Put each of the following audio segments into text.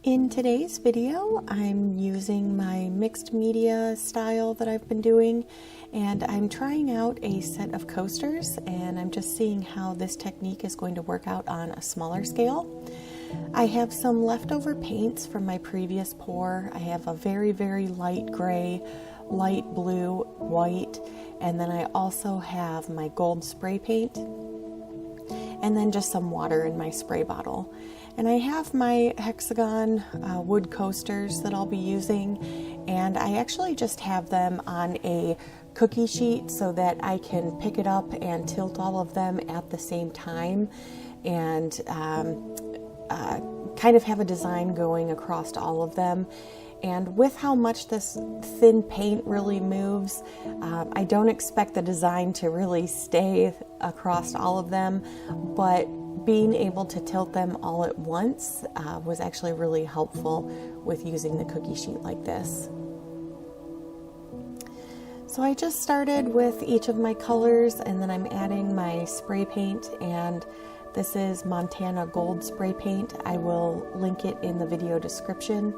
In today's video, I'm using my mixed media style that I've been doing, and I'm trying out a set of coasters, and I'm just seeing how this technique is going to work out on a smaller scale. I have some leftover paints from my previous pour. I have a very, very light gray, light blue, white, and then I also have my gold spray paint, and then just some water in my spray bottle. And I have my hexagon wood coasters that I'll be using, and I actually just have them on a cookie sheet so that I can pick it up and tilt all of them at the same time and kind of have a design going across all of them. And with how much this thin paint really moves, I don't expect the design to really stay across all of them, but being able to tilt them all at once was actually really helpful with using the cookie sheet like this. So I just started with each of my colors, and then I'm adding my spray paint, and this is Montana Gold spray paint. I will link it in the video description.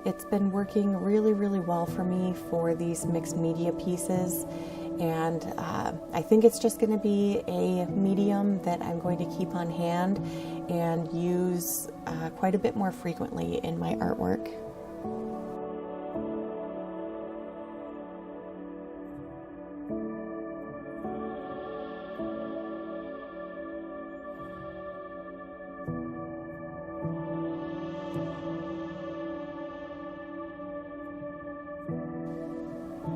It's been working really, really well for me for these mixed media pieces, and I think it's just going to be a medium that I'm going to keep on hand and use quite a bit more frequently in my artwork.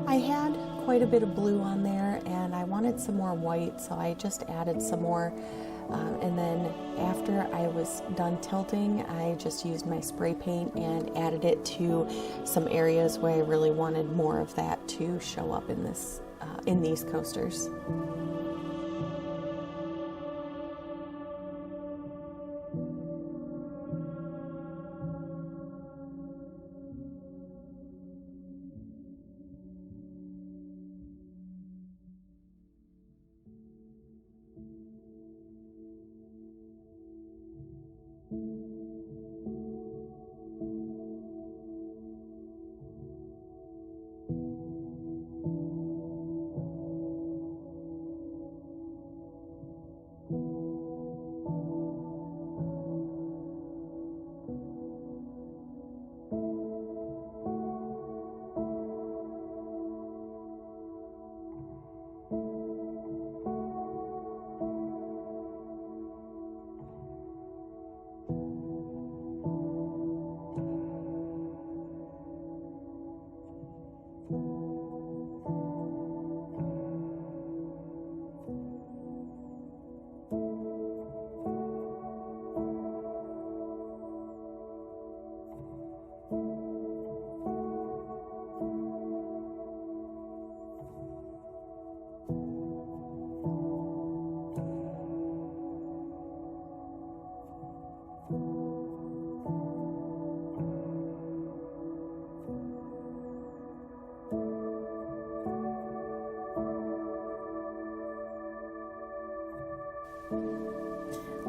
I had quite a bit of blue on there, and I wanted some more white, so I just added some more. And then after I was done tilting, I just used my spray paint and added it to some areas where I really wanted more of that to show up in this, in these coasters.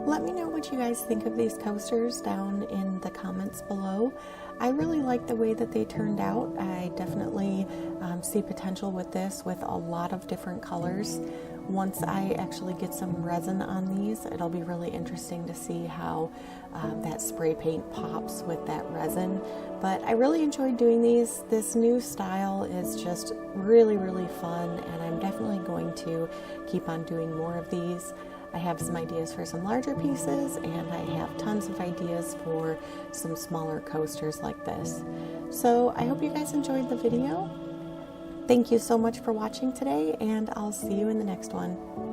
Let me know what you guys think of these coasters down in the comments below. I really like the way that they turned out. I definitely see potential with this with a lot of different colors. Once I actually get some resin on these, it'll be really interesting to see how that spray paint pops with that resin. But I really enjoyed doing these. This new style is just really, really fun, and I'm definitely going to keep on doing more of these. I have some ideas for some larger pieces, and I have tons of ideas for some smaller coasters like this. So I hope you guys enjoyed the video. Thank you so much for watching today, and I'll see you in the next one.